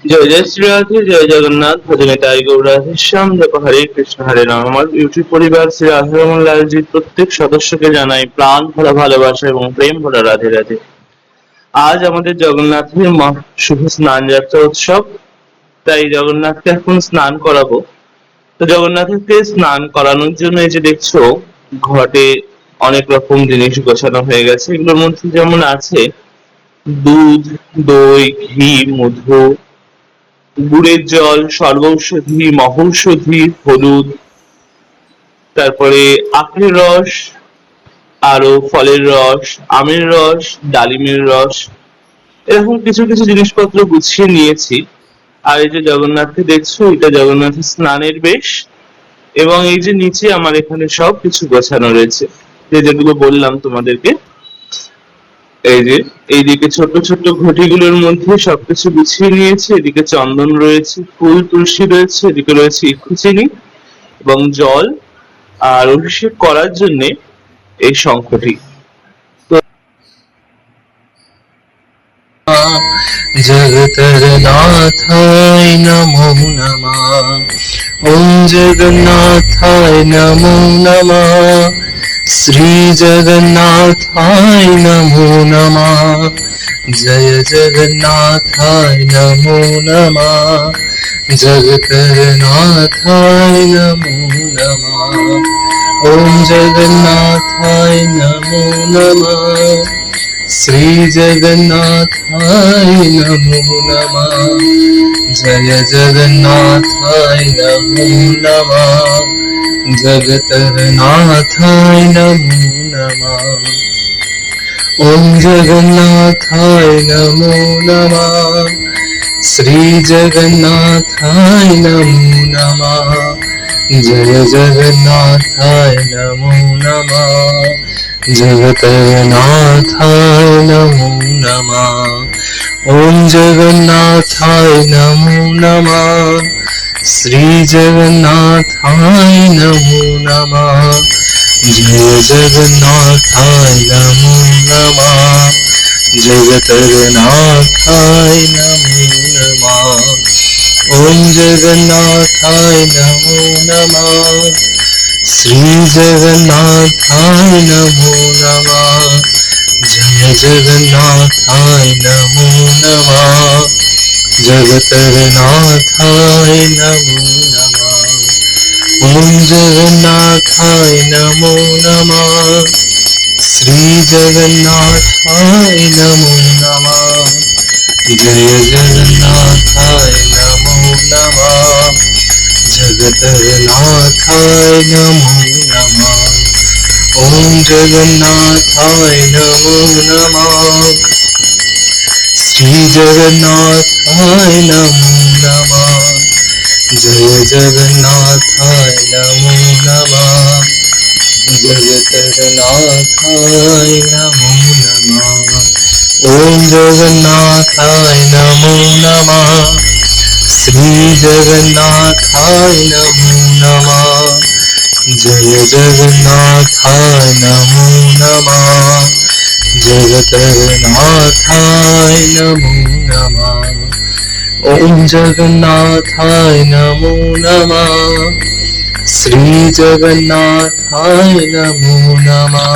জয় জয় শ্রী রাধে, জয় জগন্নাথ, ভজনে তাই গৌর রাধে শ্যাম, জপ হরে কৃষ্ণ হরে রাম। আমার ইউটিউব পরিবার শ্রী রাধারমন লালজির প্রত্যেক সদস্যকে জানাই প্রাণ ভরা ভালোবাসা এবং প্রেম ভরা রাধে রাধে। আজ আমাদের জগন্নাথের শুভ স্নান যাত্রা উৎসব, তাই জগন্নাথকে এখন স্নান করাবো। তো জগন্নাথকে স্নান করানোর জন্য এই যে দেখছো ঘটে অনেক রকম জিনিস গোছানো হয়ে গেছে। এগুলোর মধ্যে যেমন আছে দুধ, দই, ঘি, মধু, গুড়ের জল, সর্বৌষধি, মহৌষধি, হলুদ, তারপরে আখের রস, আরো ফলের রস, আমের রস, ডালিমের রস, এরকম কিছু কিছু জিনিসপত্র গুছিয়ে নিয়েছি। আর এই যে জগন্নাথকে দেখছো, এটা জগন্নাথের স্নানের বেশ। এবং এই যে নিচে আমার এখানে সব কিছু গোছানো রয়েছে, যেগুলো বললাম তোমাদেরকে। এই যে এইদিকে ছোট ছোট ঘটিগুলোর মধ্যে সবকিছু গুছিয়ে নিয়েছি। এদিকে চন্দন রয়েছে, ফুল, তুলসী রয়েছে, এদিকে রয়েছে ইক্ষুচিনি এবং জল, আর অভিষেক করার জন্য এই শঙ্খটি। जगतर नाथाय नमो नमः। ओम जगन्नाथाय नमो नमः। श्री जगन्नाथाय नमो नमः। जय जगन्नाथाय नमो नमः। जगतर नाथाय नमो नमः। ओम जगन्नाथाय नमो नमः। श्री जगन्नाथाय नमो नमः। जय जगन्नाथाय नमो नमः। जगतर नाथाय नमो नमः। ओम जगन्नाथाय नमो नमः। श्री जगन्नाथाय नमो नमः। जय जगन्नाथाय नमो नमः। जगतर नाथाय नमो नमः। ओम जगन्नाथाय नमो नमः। श्री जगन्नाथाय नमो नमः। जय जगन्नाथाय नमो नमः। जगतर नाथाय नमो नमः। ओम जगन्नाथाय नमो नमः। श्री जगन्नाथाय नमो नमः। जय जगन्नाथाय नमो नमः। जगतर नाथाय नमो नमः। ओम जगन्नाथाय नमो नमः। श्री जगन्नाथाय नमो नमः। जय जगन्नाथाय नमो नमः। जगतर नाथाय नमो नमः। ओम जगन्नाथाय नमो नमः। श्री जगन्नाथाय नमो नमः। जय जगन्नाथाय नमो नमः। जगतर नाथाय नमो नमः। ओम जगन्नाथाय नमो नमः। श्री जगन्नाथाय नमो नमः। जय जगन्नाथाय नमो नमः। जगतर नाथाय नमो नमः। ओम जगन्नाथाय नमो नमः। श्री जगन्नाथाय नमो नमः।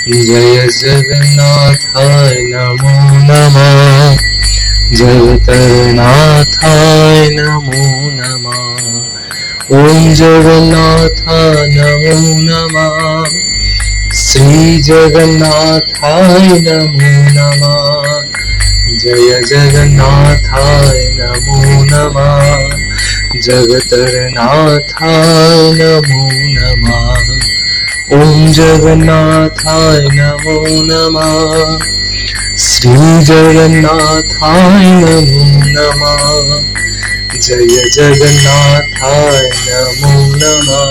जय जगन्नाथाय नमो नमः। जगतर नाथाय नमो नमः। ओम जगन्नाथाय नमो नमः। श्री जगन्नाथाय नमो नमः। जय जगन्नाथाय नमो नमः। जगतर नाथाय नमो नमः। ओम जगन्नाथाय नमो नमः। श्री जगन्नाथाय नमो नमः। जय जगन्नाथाय नमो नमः।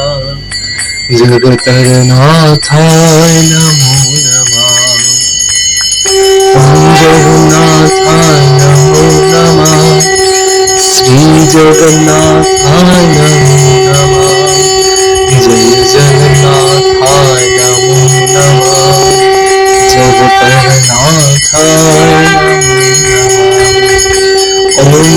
जगतर नाथाय नमो नमः। ओम जगन्नाथाय नमो नमः। श्री जगन्नाथाय नमो नमः। जय जगन्नाथाय नमो नमः। जगतर नाथाय नमो नमः। ओम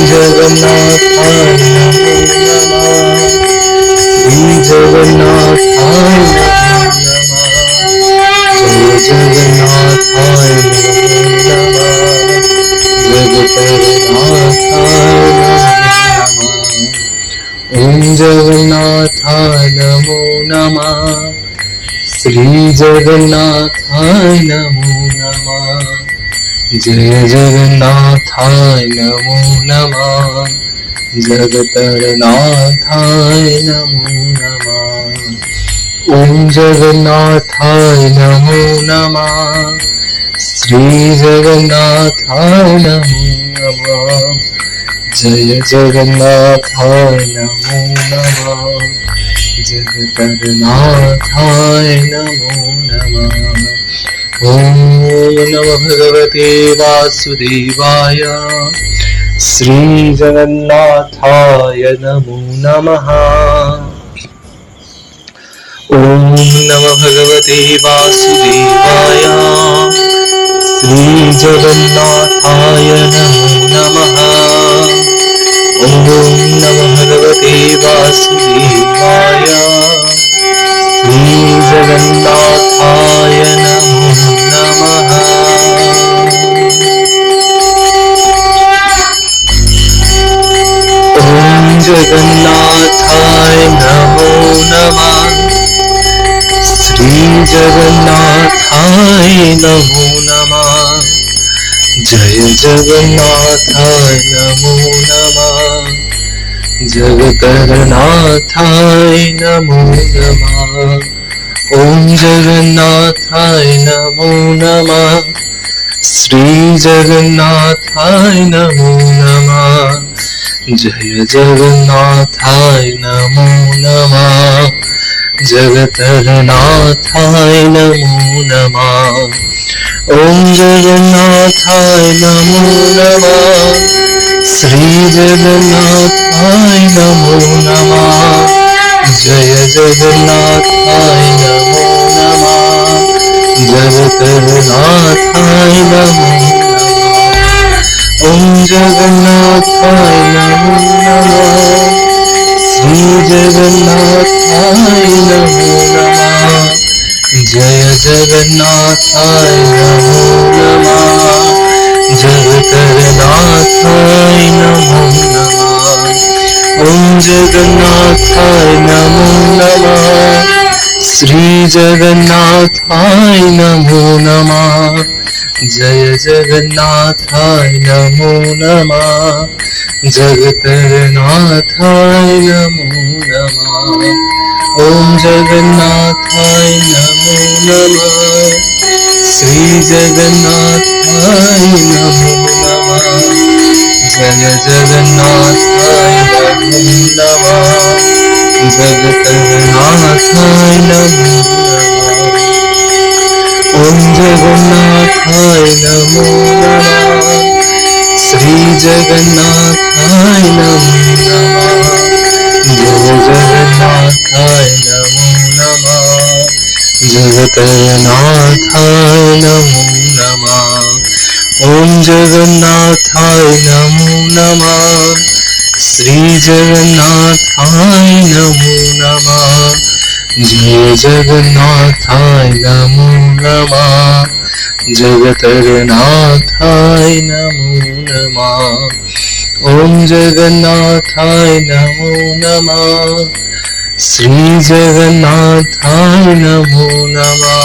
जगन्नाथाय नमो नमः। श्री जगन्नाथाय नमो नमः। जय जगन्नाथाय नमो नमः। जगतरनाथाय नमो नमः। ओम जगन्नाथाय नमो नमः। श्री जगन्नाथाय नमो नमः। जय जगन्नाथाय नमो नमः। जगतरनाथाय नमो नमः। ओम नमो भगवते वासुदेवाय। श्री जगन्नाथाय नमो नमः। ओम नमो भगवते वासुदेवाय। श्री जगन्नाथाय नमो नमः। ओम नमो भगवते वासुदेवाय। श्री जगन्नाथाय नमो नमः। ओम जगन्नाथाय नमो नमः। श्री जगन्नाथाय नमो नमः। जय जगन्नाथाय नमो नमः। जगतरनाथाय नमो नमः। ओम जगन्नाथाय नमो नमः। श्री जगन्नाथाय नमो नमः। जय जगन्नाथाय नमो नमः। जगतरनाथाय नमो नमः। ओम जगन्नाथाय नमो नमः। श्री जगन्नाथाय नमो नमः। जय जगन्नाथाय नमो नमः। जगतरनाथाय नमो नमः। ओम जगन्नाथाय नमो नमः। श्री जगन्नाथाय नमो नमः। जय जगन्नाथाय नमो नमः। जगतरनाथाय नमो नमः। ओम जगन्नाथाय नमो नमः। श्री जगन्नाथाय नमो नमः। जय जगन्नाथाय नमो नमः। जगतरनाथाय नमो नमः। ओम जगन्नाथाय नमो नमः। श्री जगन्नाथाय नमो नमः। जय जगन्नाथाय नमो नमः। जगतरनाथाय नमो नमः। ओम जगन्नाथाय नमो नमः। श्री जगन्नाथाय नमो नमः। जय जगन्नाथाय नमो नमः। जगतरनाथाय नमो नमः। ओम जगन्नाथाय नमो नमः। श्री जगन्नाथाय नमो नमः। जय जगन्नाथाय नमो नमः। जगतरनाथाय नमो नमः। ओम जगन्नाथाय नमो नमः। श्री जगन्नाथाय नमो नमः।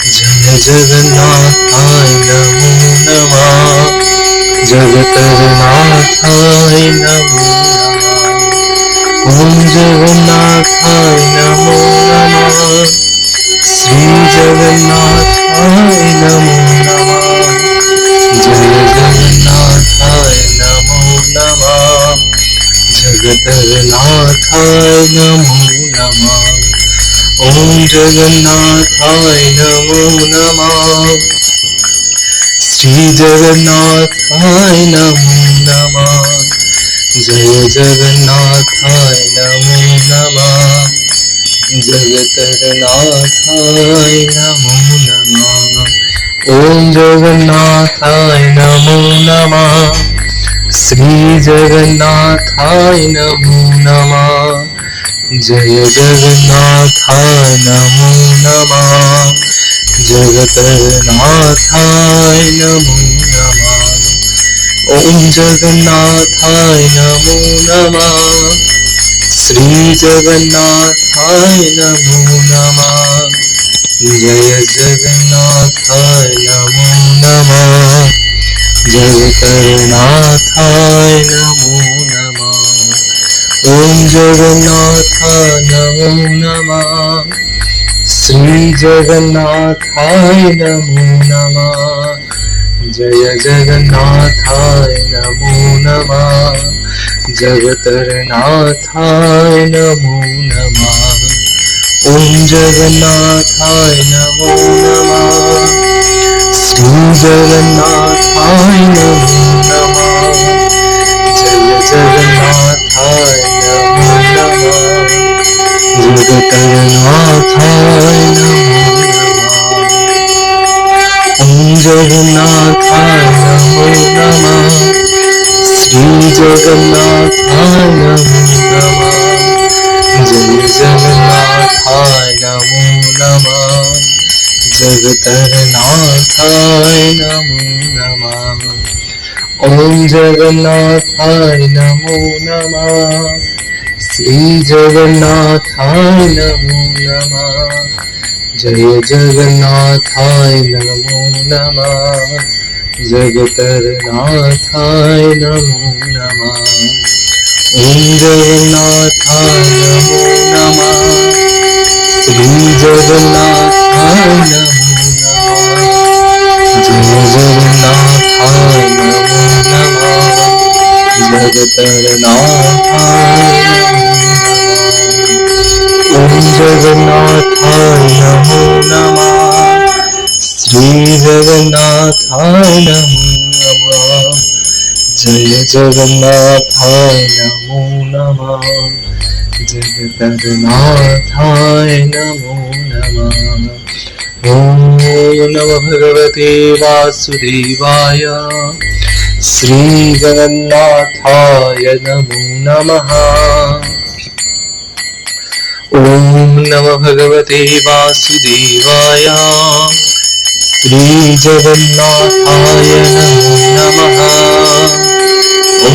जय जगन्नाथाय नमो नमः। जगतरनाथाय नमो नमः। ओम जगन्नाथाय नमो नमः। श्री जगन्नाथाय नमो नमः। जय जगन्नाथाय नमो नमः। जगतरनाथाय नमो नमः। ओम जगन्नाथाय नमो नमः। श्री जगन्नाथाय नमो नमः। जय जगन्नाथाय नमो नमः। जगतरनाथाय नमो नमः। ओम जगन्नाथाय नमो नमः। श्री जगन्नाथाय नमो नमः। जय जगन्नाथाय नमो नमः। जगतरनाथाय नमो नमः। ॐ जगन्नाथाय नमो नमः श्री जगन्नाथाय नमो नमः जय जगन्नाथाय नमो नमः जगन्नाथाय नमो नमः ॐ जगन्नाथाय नमो नमः श्री जगन्नाथाय नमो नमः जय जगन्नाथाय नमो नमः जगन्नाथाय नमो नमः ॐ जगन्नाथाय नमो नमः श्री जगन्नाथाय नमो नमः जय जगन्नाथाय नमो नमः जगन्नाथाय नमो नमः ॐ जगन्नाथाय नमो नमः श्री जगन्नाथाय नमो नमः जय जगन्नाथाय नमो नमः जगन्नाथाय नमो नमः ॐ जगन्नाथाय नमो नमः श्री जगन्नाथाय नमो नमः जय जगन्नाथाय नमो नमः जगन्नाथाय नमो नमः ॐ जगन्नाथाय नमो नमः श्री जगन्नाथाय नमो नमः जय जगन्नाथाय नमो नमः जगन्नाथाय ॐ जगन्नाथाय नमो नमः श्री जगन्नाथाय नमो नमः जय जगन्नाथाय नमो नमः जगन्नाथाय नमो नमः ॐ नमो भगवते वासुदेवाय श्री जगन्नाथाय नमो नमः ॐ नमो भगवते वासुदेवाय श्री जगन्नाथाय नमो नमः ॐ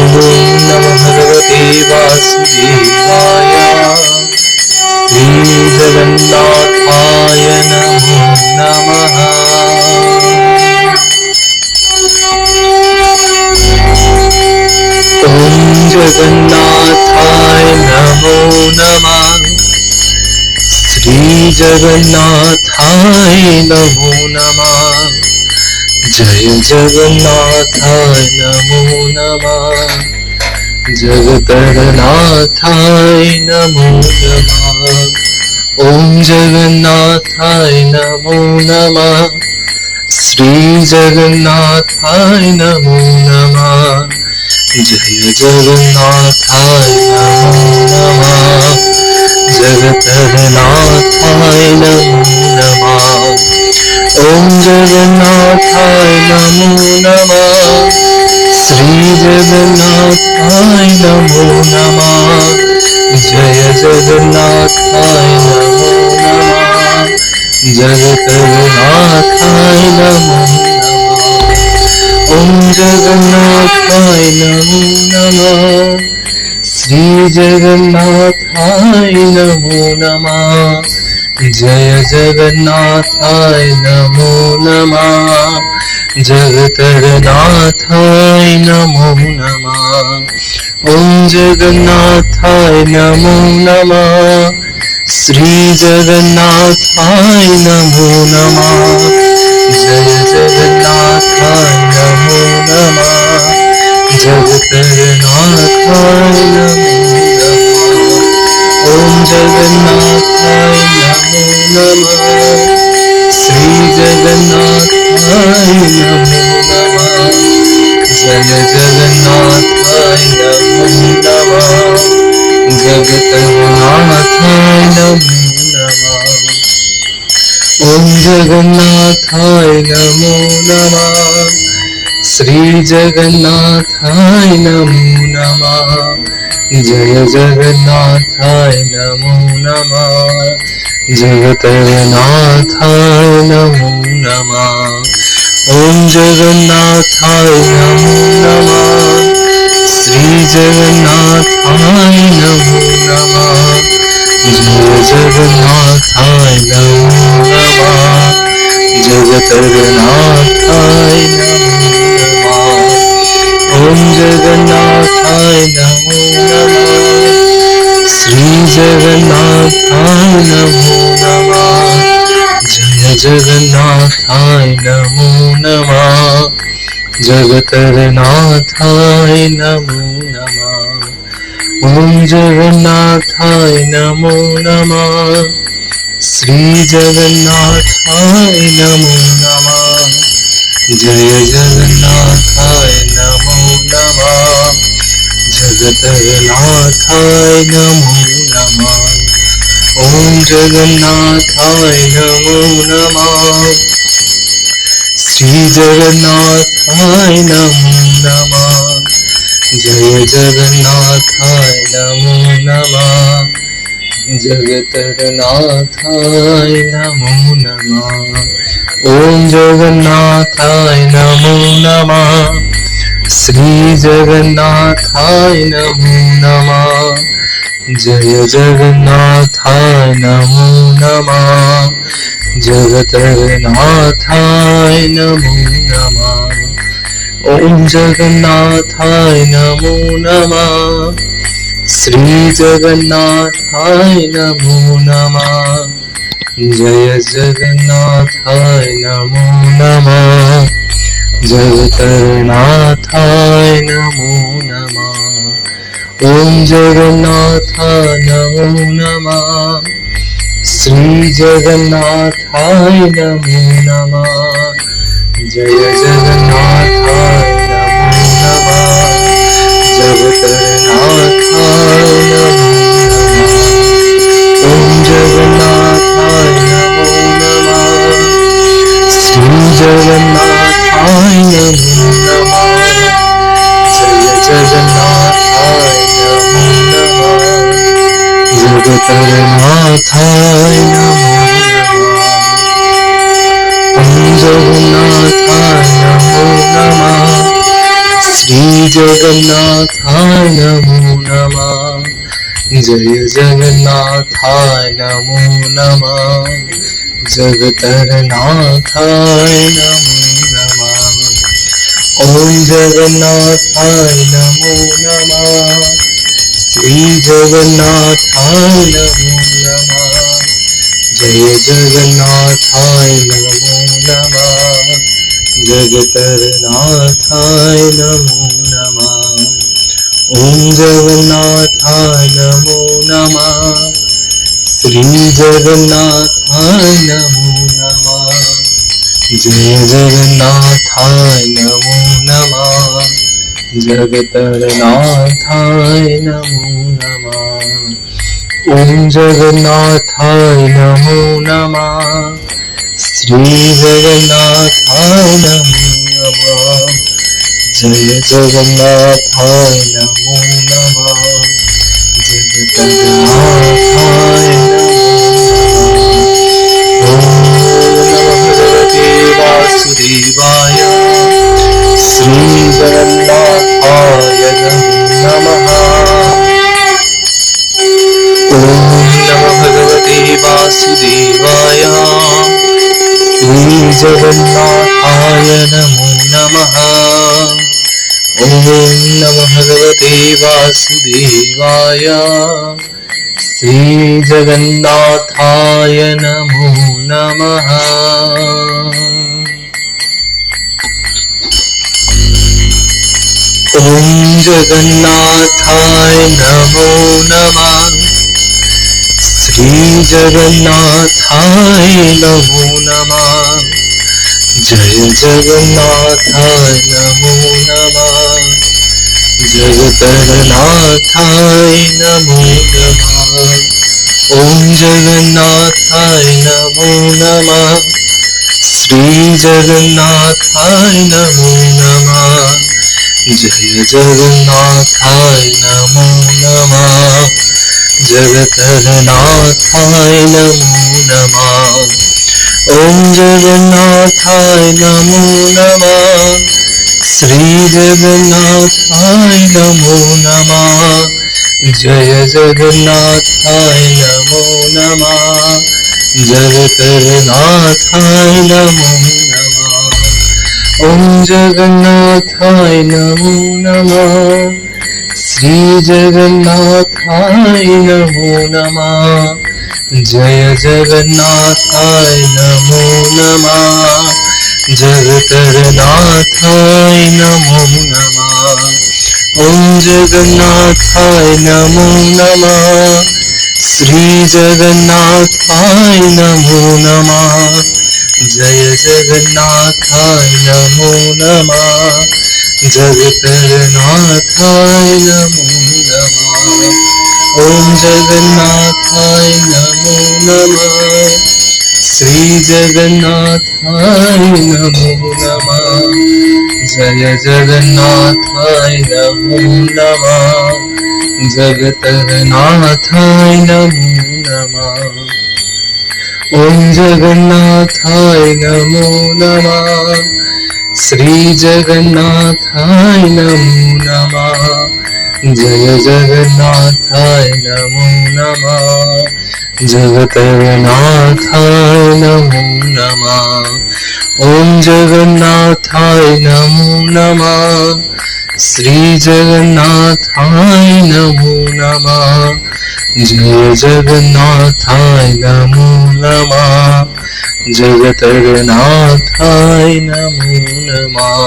नमो भगवते वासुदेवाय श्री जगन्नाथाय नमो नमः ॐ जगन्नाथाय नमो नमः श्री जगन्नाथाय नमो नमः जय जगन्नाथाय नमो नमः जगन्नाथाय नमो नमः ॐ जगन्नाथाय नमो नमः श्री जगन्नाथाय नमो नमः जय जगन्नाथाय नमो नमः जगन्नाथाय नमो नमः ॐ जगन्नाथाय नमो नमः श्री जगन्नाथाय नमो नमः जय जगन्नाथाय नमो नमः जगन्नाथाय नमो नमः ॐ जगन्नाथाय नमो नमः श्री जगन्नाथाय नमो नमः जय जगन्नाथाय नमो नमः जगन्नाथाय नमो नमः ॐ जगन्नाथाय नमो नमः श्री जगन्नाथाय नमो नमः जय जगन्नाथाय नमो नमः जगन्नाथाय नमो नमः ॐ जगन्नाथाय नमो नमः श्री जगन्नाथाय नमो नमः जय जगन्नाथाय नमो नमः जगन्नाथाय नमो नमः ॐ जगन्नाथाय नमो नमः श्री जगन्नाथाय नमो नमः जय जगन्नाथाय नमो नमः जगन्नाथाय नमो नमः ओम जगन्नाथाय नमो नमः। श्री जगन्नाथाय नमो नमः। जय जगन्नाथाय नमो नमः। जगतरनाथाय नमो नमः। ओम जगन्नाथाय नमो नमः। श्री जगन्नाथाय नमो नमः। जय जगन्नाथाय नमो नमः। जगतरनाथाय नमो नमः। ओम जगन्नाथाय नमो नमः। श्री जगन्नाथाय नमो नमः। जय जगन्नाथाय नमो नमः। जगतरनाथाय नमो नमः। ओम जगन्नाथाय नमो नमः। श्री जगन्नाथाय नमो नमः। जय जगन्नाथाय नमो नमः। जगतरनाथाय नमो नमः। ओम जगन्नाथाय नमो नमः। श्री जगन्नाथाय नमो नमः। जय जगन्नाथाय नमो नमः। जगतरनाथाय नमो नमः। ओम जगन्नाथाय नमो नमः। श्री जगन्नाथाय नमो नमः। जय जगन्नाथाय नमो नमः। जगतरनाथाय नमो नमः। ओम जगन्नाथाय नमो नमः। श्री जगन्नाथाय नमो नमः। जय जगन्नाथाय नमो नमः। जगतरनाथाय नमो नमः। ओम जगन्नाथाय नमो नमः। श्री जगन्नाथाय नमो नमः। जय जगन्नाथाय नमो नमः। जगतरनाथाय नमो नमः। ओम जगन्नाथाय नमो नमः। श्री जगन्नाथाय नमो नमः। जय जगन्नाथाय नमो नमः। जगतरनाथाय नमो नमः। ओम जगन्नाथाय नमो नमः। श्री जगन्नाथाय नमो नमः। जय जगन्नाथाय नमो नमः। जगतरनाथाय नमो नमः। ओम जगन्नाथाय नमो नमः। श्री जगन्नाथाय नमो नमः। जय जगन्नाथाय नमो नमः। जगतरनाथाय नमो नमः। ओम जगन्नाथाय नमो नमः। श्री जगन्नाथाय नमो नमः। जय जगन्नाथाय नमो नमः। जगतरनाथाय नमो नमः। ओम नमो भगवते वासुदेवाय। श्री जगन्नाथाय नमो नमः। ओम नमो भगवते वासुदेवाय। श्री जगन्नाथाय नमो नमः। ओम नमो भगवते वासुदेवाय। श्री जगन्नाथाय नमो नमः। ओम जगन्नाथाय नमो नमः। श्री जगन्नाथाय नमो नमः। जय जगन्नाथाय नमो नमः। जगतरनाथाय नमो नमः। ओम जगन्नाथाय नमो नमः। श्री जगन्नाथाय नमो नमः। जय जगन्नाथाय नमो नमः। जगतरनाथाय नमो नमः। ॐ जगन्नाथाय नमो नमः। श्री जगन्नाथाय नमो नमः। जय जगन्नाथाय नमो नमः। जगतरनाथाय नमो नमः। ॐ जगन्नाथाय नमो नमः। श्री जगन्नाथाय नमो नमः। जय जगन्नाथाय नमो नमः। जगतरनाथाय नमो नमः। ॐ जगन्नाथाय नमो नमः। श्री जगन्नाथाय नमो नमः। जय जगन्नाथाय नमो नमः। जगतरनाथाय नमो नमः। ॐ जगन्नाथाय नमो नमः। श्री जगन्नाथाय नमो नमः। जय जगन्नाथाय नमो नमः। जगतरनाथाय नमो नमः। ॐ जगन्नाथाय नमो नमः। श्री जगन्नाथाय नमो नमः। जय जगन्नाथाय नमो नमः। जगतरनाथाय नमो नमः। ॐ जगन्नाथाय नमो नमः। श्री जगन्नाथाय नमो नमः। जय जगन्नाथाय नमो नमः। जगतरनाथाय नमो नमः।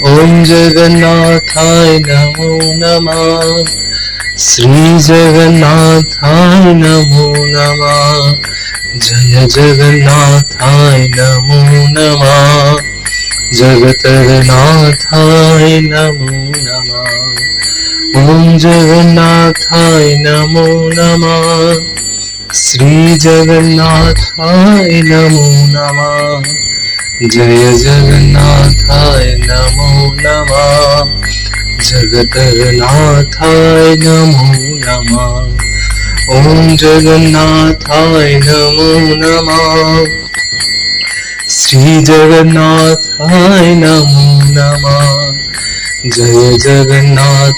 ॐ जगन्नाथाय नमो नमः। श्री जगन्नाथाय नमो नमः। जय जगन्नाथाय नमो नमः। जगतरनाथाय नमो नमः। ॐ जगन्नाथाय नमो नमः। श्री जगन्नाथाय नमो नमः। जय जगन्नाथाय नमो नमः। जगतरनाथाय नमो नमः। ॐ जगन्नाथाय नमो नमः। श्री जगन्नाथाय नमो नमः। जय जगन्नाथ।